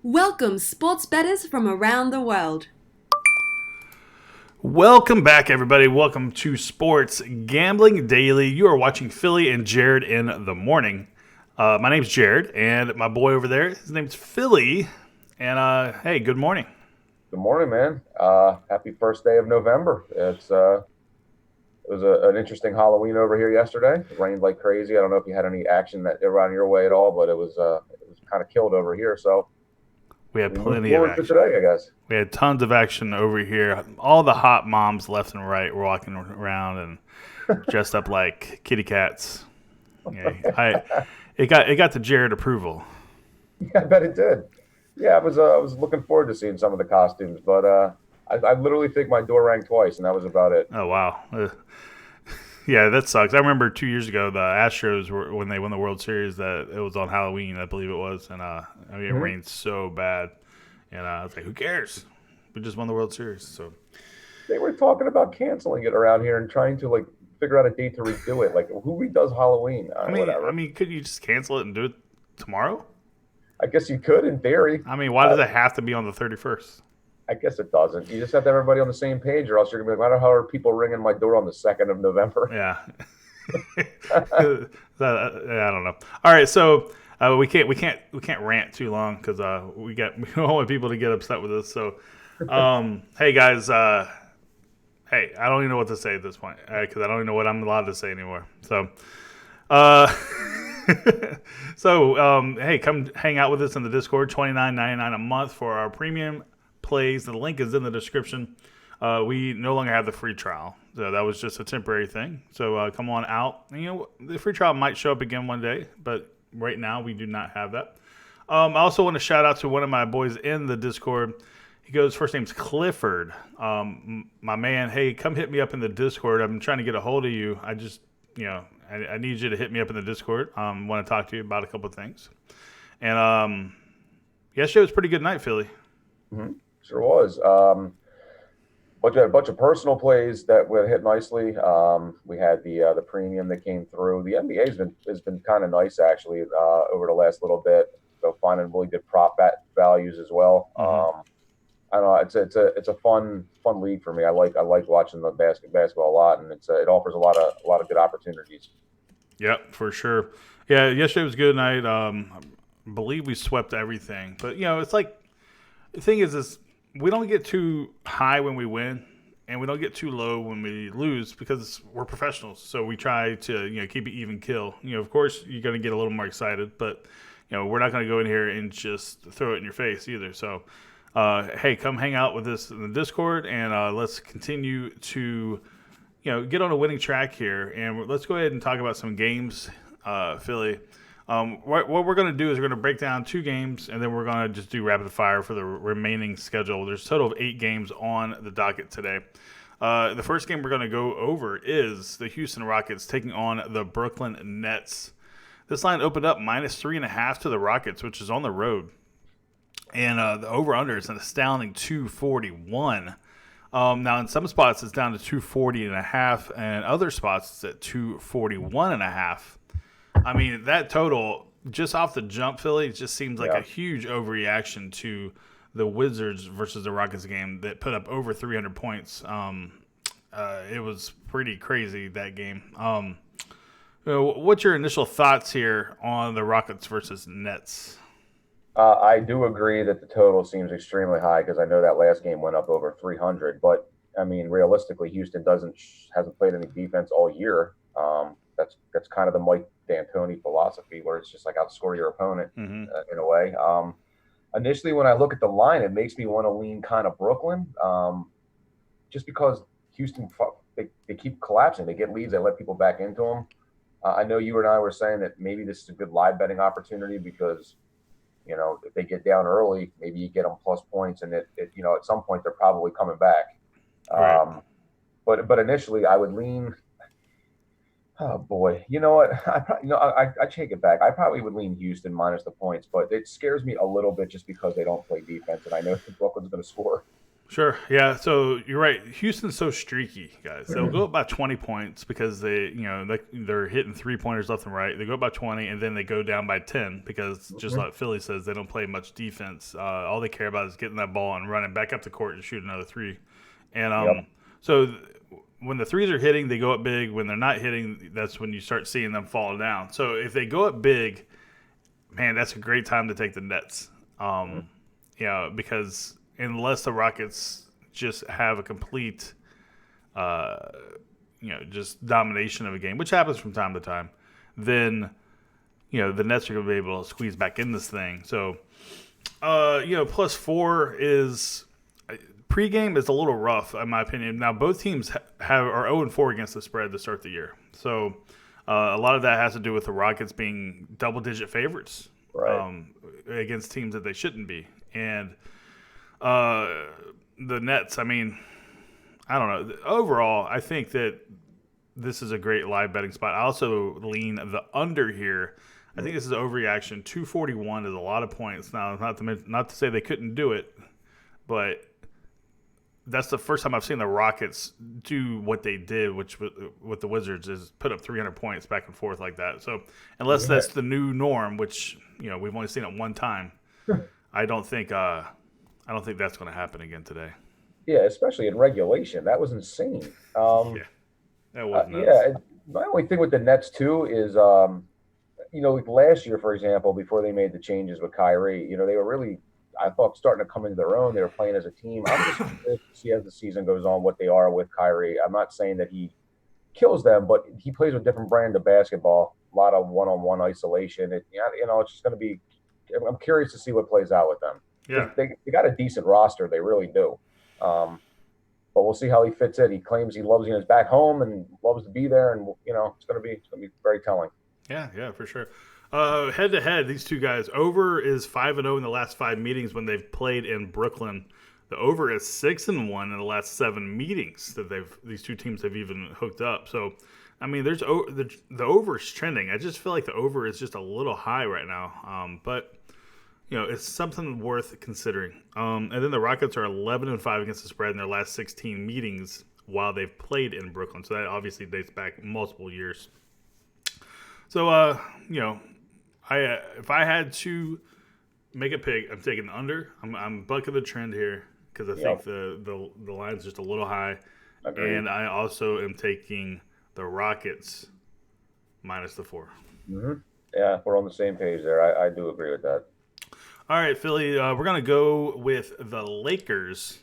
Welcome, sports bettors from around the world. Welcome back, everybody. Welcome to Sports Gambling Daily. You are watching Philly and Jared in the morning. My name's Jared, and my boy over there, his name's Philly. And hey, good morning. Good morning, man. Happy first day of November. It was an interesting Halloween over here yesterday. It rained like crazy. I don't know if you had any action that around your way at all, but it was kind of killed over here. So We had we plenty moved of forward to action. today, I guess. We had tons of action over here. All the hot moms left and right were walking around and dressed up like kitty cats. Yeah, it got the Jared approval. Yeah, I bet it did. Yeah, I was looking forward to seeing some of the costumes, but I literally think my door rang twice, and that was about it. Oh wow. Yeah, that sucks. I remember 2 years ago the Astros when they won the World Series that it was on Halloween, I believe it was, and it rained so bad, and I was like, who cares? We just won the World Series, so They were talking about canceling it around here and trying to like figure out a date to redo it. Like, who redoes Halloween? Whatever. I mean, could you just cancel it and do it tomorrow? I guess you could in theory. I mean, why does it have to be on the 31st? I guess it doesn't. You just have to have everybody on the same page, or else you're gonna be like, "Why the hell are people ringing my door on the 2nd of November?" Yeah. I don't know. All right, so we can't rant too long because we don't want people to get upset with us. So, hey guys, hey, I don't even know what to say at this point because I don't even know what I'm allowed to say anymore. So, uh, hey, come hang out with us in the Discord. $29.99 a month for our premium plays. The link is in the description. We no longer have the free trial. So that was just a temporary thing. So come on out. And, the free trial might show up again one day, but right now we do not have that. I also want to shout out to one of my boys in the Discord. He goes, first name's Clifford. My man, hey, come hit me up in the Discord. I'm trying to get a hold of you. I just, I need you to hit me up in the Discord. Want to talk to you about a couple of things. And yesterday was a pretty good night, Philly. Mm-hmm. Sure was. But you had a bunch of personal plays that would hit nicely. We had the premium that came through. The NBA has been kind of nice actually over the last little bit. So finding really good prop bet values as well. Mm-hmm. I don't know. It's a fun league for me. I like watching the basketball a lot, and it offers a lot of good opportunities. Yep, for sure. Yeah, yesterday was a good night. I believe we swept everything, but it's like the thing is we don't get too high when we win, and we don't get too low when we lose because we're professionals. So we try to keep it even kill. Of course you're going to get a little more excited, but we're not going to go in here and just throw it in your face either. So hey, come hang out with us in the Discord, and let's continue to get on a winning track here. And let's go ahead and talk about some games, Philly. What we're going to do is we're going to break down 2 games, and then we're going to just do rapid fire for the remaining schedule. There's a total of 8 games on the docket today. The first game we're going to go over is the Houston Rockets taking on the Brooklyn Nets. This line opened up -3.5 to the Rockets, which is on the road. And the over-under is an astounding 241. Now, in some spots, it's down to 240.5, and other spots, it's at 241.5. I mean, that total, just off the jump, Philly, it just seems like a huge overreaction to the Wizards versus the Rockets game that put up over 300 points. It was pretty crazy, that game. What's your initial thoughts here on the Rockets versus Nets? I do agree that the total seems extremely high because I know that last game went up over 300. But I mean, realistically, Houston hasn't played any defense all year. That's kind of the Mike D'Antoni philosophy, where it's just like outscore your opponent in a way. Initially, when I look at the line, it makes me want to lean kind of Brooklyn, just because Houston they keep collapsing. They get leads, they let people back into them. I know you and I were saying that maybe this is a good live betting opportunity because if they get down early, maybe you get them plus points, and at some point they're probably coming back. Right. But initially, I would lean. Oh boy, you know what? I take it back. I probably would lean Houston minus the points, but it scares me a little bit just because they don't play defense, and I know Brooklyn's going to score. Sure. Yeah. So you're right. Houston's so streaky, guys. They'll go up by 20 points because they're hitting 3-pointers left and right. They go up by 20, and then they go down by 10 because, just like Philly says, they don't play much defense. All they care about is getting that ball and running back up the court and shoot another three. And when the threes are hitting, they go up big. When they're not hitting, that's when you start seeing them fall down. So if they go up big, man, that's a great time to take the Nets. Because unless the Rockets just have a complete, just domination of a game, which happens from time to time, then, the Nets are going to be able to squeeze back in this thing. So, +4 is pregame is a little rough, in my opinion. Now, both teams are 0-4 against the spread to start the year. So, a lot of that has to do with the Rockets being double-digit favorites against teams that they shouldn't be. And the Nets, I mean, I don't know. Overall, I think that this is a great live betting spot. I also lean the under here. I think this is overreaction. 241 is a lot of points. Now, not to say they couldn't do it, but that's the first time I've seen the Rockets do what they did, which with the Wizards is put up 300 points back and forth like that. So unless that's the new norm, which we've only seen it one time, I don't think that's going to happen again today. Yeah, especially in regulation, that was insane. That was nuts. My only thing with the Nets too is, like last year, for example, before they made the changes with Kyrie, they were really, I thought, starting to come into their own. They were playing as a team. I'm just curious to see as the season goes on what they are with Kyrie. I'm not saying that he kills them, but he plays with a different brand of basketball. A lot of one-on-one isolation. It's just going to be. I'm curious to see what plays out with them. Yeah, they got a decent roster. They really do. But we'll see how he fits in. He claims he loves his back home and loves to be there, and it's going to be very telling. Yeah, for sure. Head to head, these two guys. Over is 5-0 in the last 5 meetings when they've played in Brooklyn. The over is 6-1 in the last 7 meetings that these two teams have even hooked up. So, I mean, the over is trending. I just feel like the over is just a little high right now. But it's something worth considering. And then the Rockets are 11-5 against the spread in their last 16 meetings while they've played in Brooklyn. So that obviously dates back multiple years. So, if I had to make a pick, I'm taking the under. I'm bucking the trend here because I think the line's just a little high. Agreed. And I also am taking the Rockets -4. Mm-hmm. Yeah, we're on the same page there. I do agree with that. All right, Philly, we're going to go with the Lakers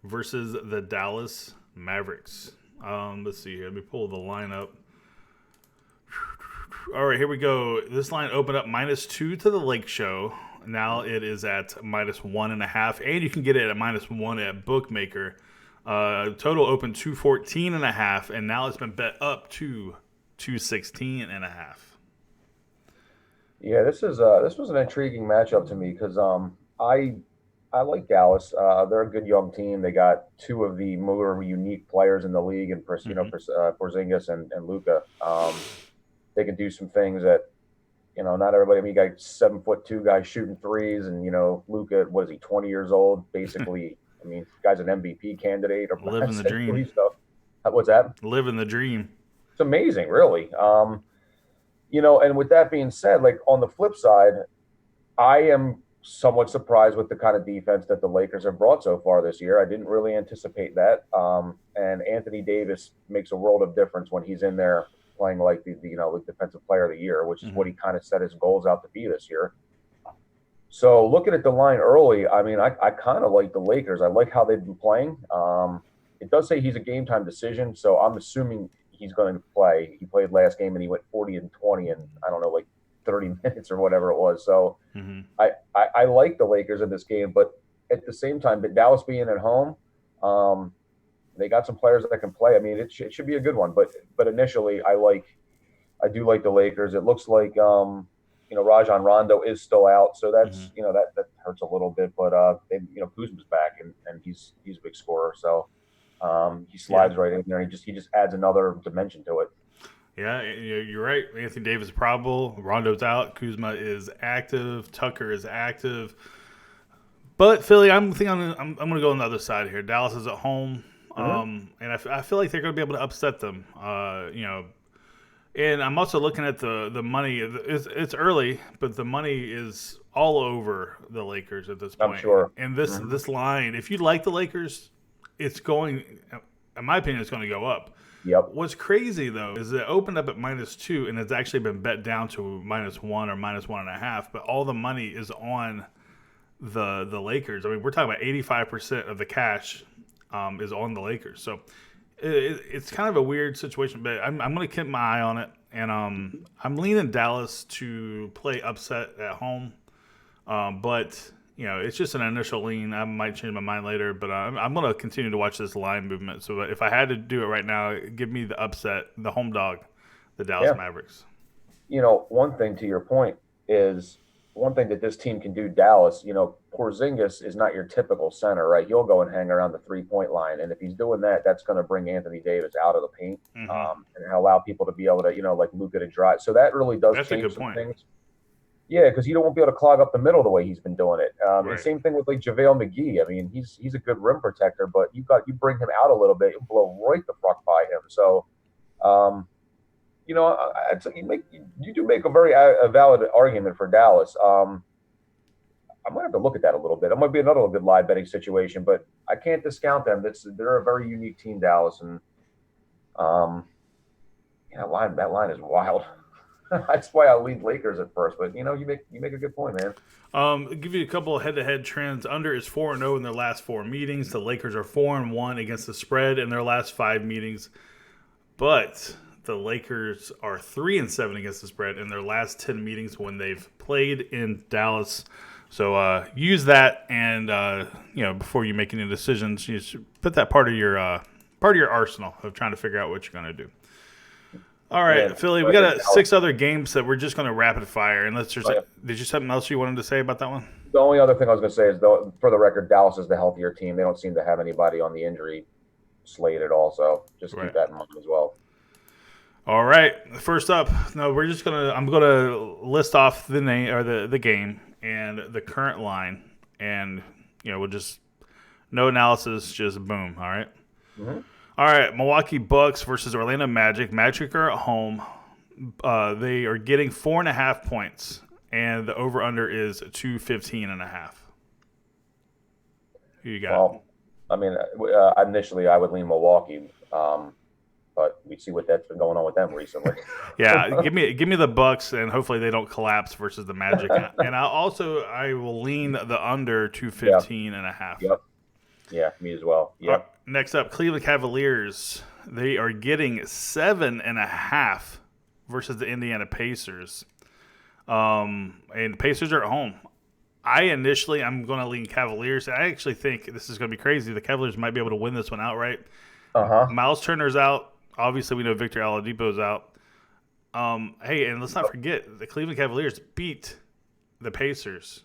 versus the Dallas Mavericks. Let's see here. Let me pull the line up. All right, here we go. This line opened up -2 to the Lake Show. Now it is at -1.5, and you can get it at -1 at Bookmaker. Total opened 214.5, and now it's been bet up to 216.5. Yeah, this was an intriguing matchup to me because I like Dallas. They're a good young team. They got 2 of the more unique players in the league, and Porzingis and Luka. They can do some things that not everybody. I mean, you got 7'2" guy shooting threes, and Luka, what is he, 20 years old? Basically, I mean, guy's an MVP candidate or living the dream. Stuff. What's that? Living the dream. It's amazing, really. And with that being said, like on the flip side, I am somewhat surprised with the kind of defense that the Lakers have brought so far this year. I didn't really anticipate that. And Anthony Davis makes a world of difference when he's in there playing like the defensive player of the year, which is what he kind of set his goals out to be this year. So looking at the line early, I mean, I kind of like the Lakers. I like how they've been playing. It does say he's a game time decision, so I'm assuming he's going to play. He played last game and he went 40-20 in, I don't know, like 30 minutes or whatever it was. So I like the Lakers in this game, but at the same time, but Dallas being at home, they got some players that can play. I mean, it should be a good one. But initially, I do like the Lakers. It looks like Rajon Rondo is still out, so that's that hurts a little bit. But Kuzma's back and he's a big scorer, so he slides right in there. He just adds another dimension to it. Yeah, you're right. Anthony Davis is probable. Rondo's out. Kuzma is active. Tucker is active. But Philly, I'm going to go on the other side here. Dallas is at home, and I feel like they're going to be able to upset them. And I'm also looking at the money. It's early, but the money is all over the Lakers at this point. I'm sure. And this line, if you like the Lakers, it's going, in my opinion, it's going to go up. Yep. What's crazy, though, is it opened up at -2, and it's actually been bet down to -1 or -1.5, but all the money is on the Lakers. I mean, we're talking about 85% of the cash is on the Lakers. So it's kind of a weird situation, but I'm going to keep my eye on it. And I'm leaning Dallas to play upset at home. But, it's just an initial lean. I might change my mind later, but I'm going to continue to watch this line movement. So if I had to do it right now, give me the upset, the home dog, the Dallas Mavericks. One thing to your point is one thing that this team can do, Dallas, Porzingis is not your typical center, right? He'll go and hang around the 3-point line. And if he's doing that, that's going to bring Anthony Davis out of the paint and allow people to be able to, like Luka to drive. So that really does change some things. Yeah, because you don't be able to clog up the middle the way he's been doing it. And same thing with like JaVale McGee. I mean, he's a good rim protector, but you bring him out a little bit, you blow right the fuck by him. So, I'd say you do make a very valid argument for Dallas. I might have to look at that a little bit. It might be another good live betting situation, but I can't discount them. They're a very unique team, Dallas, and that line is wild. That's why I lead Lakers at first, but you make a good point, man. I'll give you a couple of head-to-head trends. Under is 4-0 in their last 4 meetings. The Lakers are 4-1 against the spread in their last 5 meetings, but the Lakers are 3-7 against the spread in their last 10 meetings when they've played in Dallas. So use that, and before you make any decisions, you should put that part of your arsenal of trying to figure out what you're going to do. All right, Philly, we got 6 other games that we're just going to rapid fire. And did you something else you wanted to say about that one? The only other thing I was going to say is, for the record, Dallas is the healthier team. They don't seem to have anybody on the injury slate at all. So just keep that in mind as well. All right, first up, I'm gonna list off the name or the game and the current line, and we'll just no analysis, just boom. All right. Mm-hmm. All right, Milwaukee Bucks versus Orlando Magic. Magic are at home. They are getting 4.5 points, and the over/under is 215.5. Who you got? Well, I mean, initially I would lean Milwaukee, but we see that's been going on with them recently. Yeah, give me the Bucks, and hopefully they don't collapse versus the Magic. And I will lean the under 215.5. Yep. Yeah, me as well. Yep. Next up, Cleveland Cavaliers. They are getting 7.5 versus the Indiana Pacers. And the Pacers are at home. I'm going to lean Cavaliers. I actually think this is going to be crazy. The Cavaliers might be able to win this one outright. Miles Turner's out. Obviously, we know Victor Oladipo's out. Hey, and let's not forget, the Cleveland Cavaliers beat the Pacers.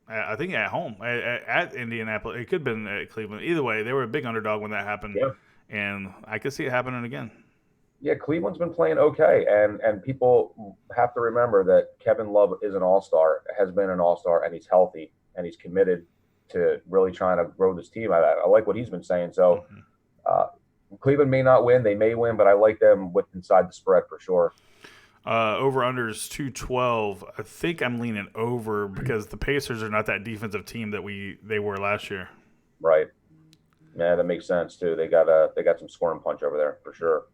I think at home, at Indianapolis. It could have been at Cleveland. Either way, they were a big underdog when that happened. Yeah. And I could see it happening again. Yeah, Cleveland's been playing okay. And people have to remember that Kevin Love is an all-star, has been an all-star, and he's healthy, and he's committed to really trying to grow this team. I like what he's been saying. So Cleveland may not win. They may win, but I like them with inside the spread for sure. Over-under is 212. I think I'm leaning over because the Pacers are not that defensive team that they were last year. Right. Yeah, that makes sense too. They got some scoring punch over there for sure.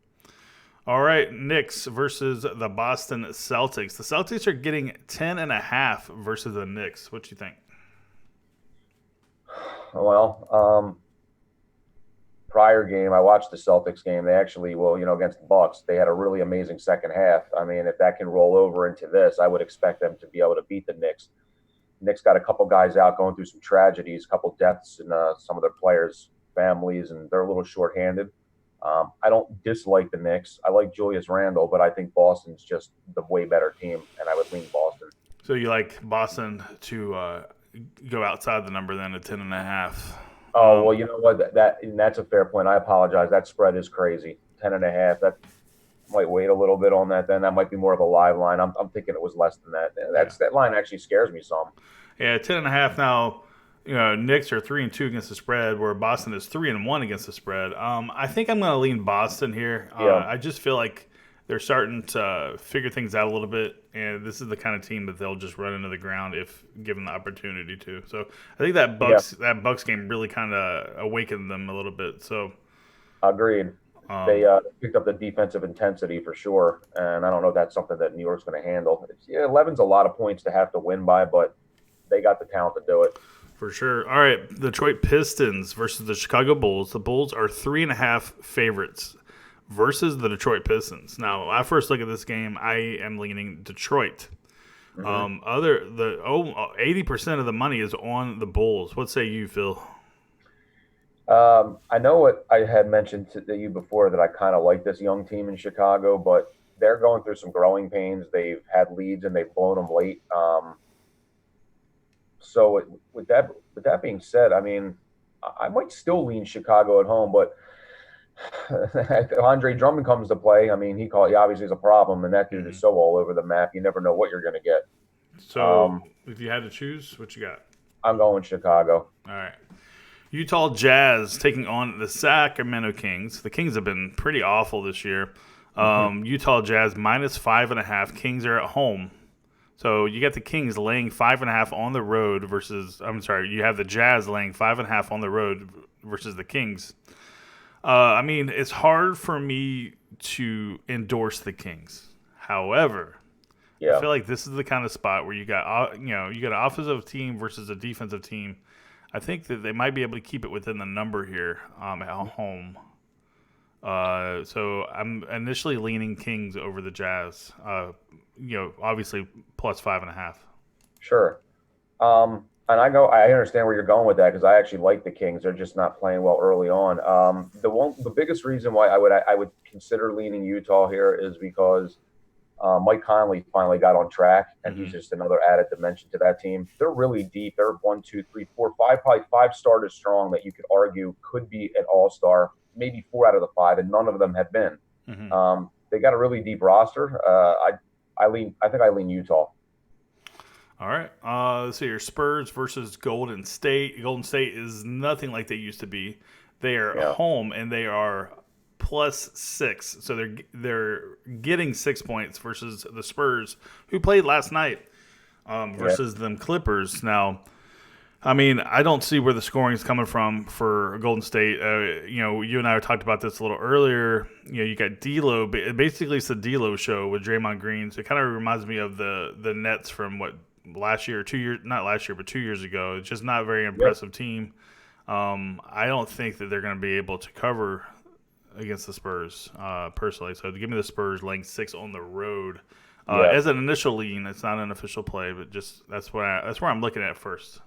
All right, Knicks versus the Boston Celtics. The Celtics are getting 10.5 versus the Knicks. What do you think? Well, prior game, I watched the Celtics game. They actually, against the Bucks, they had a really amazing second half. I mean, if that can roll over into this, I would expect them to be able to beat the Knicks. Knicks got a couple guys out going through some tragedies, a couple deaths in some of their players' families, and they're a little shorthanded. I don't dislike the Knicks. I like Julius Randle, but I think Boston's just the way better team, and I would lean Boston. So you like Boston to go outside the number then at 10.5? Oh, well, you know what? That's a fair point. I apologize. That spread is crazy. 10.5. That might wait a little bit on that. Then that might be more of a live line. I'm thinking it was less than that. That line actually scares me some. Yeah, 10.5. Now, Knicks are 3-2 against the spread, where Boston is 3-1 against the spread. I think I'm going to lean Boston here. Yeah. I just feel like they're starting to figure things out a little bit, and this is the kind of team that they'll just run into the ground if given the opportunity to. So I think that Bucks game really kind of awakened them a little bit. So agreed. They picked up the defensive intensity for sure, and I don't know if that's something that New York's going to handle. 11's a lot of points to have to win by, but they got the talent to do it. For sure. All right, Detroit Pistons versus the Chicago Bulls. The Bulls are 3.5 favorites versus the Detroit Pistons. Now, when I first look at this game, I am leaning Detroit. 80% of the money is on the Bulls. What say you, Phil? I know what I had mentioned to you before that I kind of like this young team in Chicago, but they're going through some growing pains. They've had leads and they've blown them late. So with that being said, I mean, I might still lean Chicago at home, but if Andre Drummond comes to play, I mean, he obviously is a problem, and that dude is so all over the map. You never know what you're going to get. So if you had to choose, what you got? I'm going Chicago. All right. Utah Jazz taking on the Sacramento Kings. The Kings have been pretty awful this year. Utah Jazz -5.5. Kings are at home. So you got the Kings laying 5.5 on the road versus, you have the Jazz laying 5.5 on the road versus the Kings. I mean, it's hard for me to endorse the Kings. However, I feel like this is the kind of spot where you got an offensive team versus a defensive team. I think that they might be able to keep it within the number here at home. So I'm initially leaning Kings over the Jazz. Obviously plus 5.5. Sure. And I understand where you're going with that because I actually like the Kings. They're just not playing well early on. The biggest reason why I would consider leaning Utah here is because Mike Conley finally got on track, and he's just another added dimension to that team. They're really deep. They're 1, 2, 3, 4, 5, probably 5 starters strong that you could argue could be an all-star, maybe 4 out of the 5, and none of them have been. They got a really deep roster. I think I lean Utah. All right. Let's see here. Spurs versus Golden State. Golden State is nothing like they used to be. They are home, and they are +6. So they're getting 6 points versus the Spurs, who played last night versus them Clippers. Now, I mean, I don't see where the scoring is coming from for Golden State. You and I talked about this a little earlier. You got D'Lo. Basically, it's the D'Lo show with Draymond Green. So it kind of reminds me of the Nets from last year, 2 years, not last year, but 2 years ago. It's just not a very impressive team. I don't think that they're going to be able to cover against the Spurs, personally. So give me the Spurs laying 6 on the road. As an initial lean, it's not an official play, but just that's where I'm looking at first.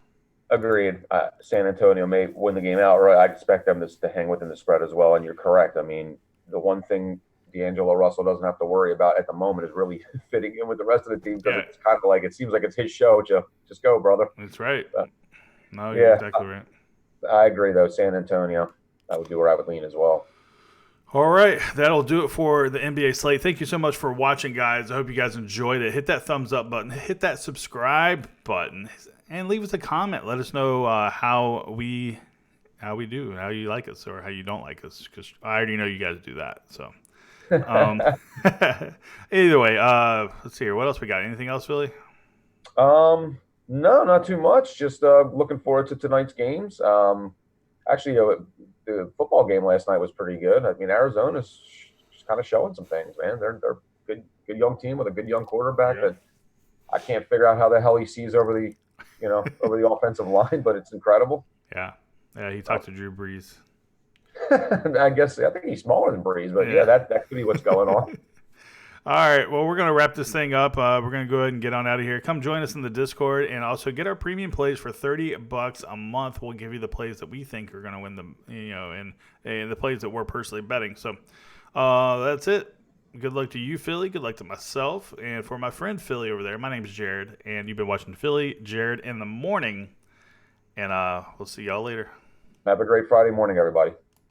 Agreed. San Antonio may win the game outright. I expect them to hang within the spread as well, and you're correct. I mean, the one thing D'Angelo Russell doesn't have to worry about at the moment is really fitting in with the rest of the team because it's kind of like it seems like it's his show. Just go, brother. That's right. You're exactly right. I agree, though. San Antonio, that would be where I would lean as well. All right, that'll do it for the NBA slate. Thank you so much for watching, guys. I hope you guys enjoyed it. Hit that thumbs up button, hit that subscribe button, and leave us a comment. Let us know how we do, how you like us or how you don't like us, because I already know you guys do that. So, either way, let's see here. What else we got? Anything else, Philly? No, not too much. Just looking forward to tonight's games. Actually, the football game last night was pretty good. I mean, Arizona's just kind of showing some things, man. They're a good young team with a good young quarterback that I can't figure out how the hell he sees over the offensive line, but it's incredible. Yeah, he talked to Drew Brees. I think he's smaller than Brees, but that could be what's going on. All right, well, we're going to wrap this thing up. We're going to go ahead and get on out of here. Come join us in the Discord and also get our premium plays for $30 a month. We'll give you the plays that we think are going to win them, and the plays that we're personally betting. So that's it. Good luck to you, Philly. Good luck to myself. And for my friend Philly over there, my name is Jared, and you've been watching Philly, Jared in the Morning. And we'll see y'all later. Have a great Friday morning, everybody.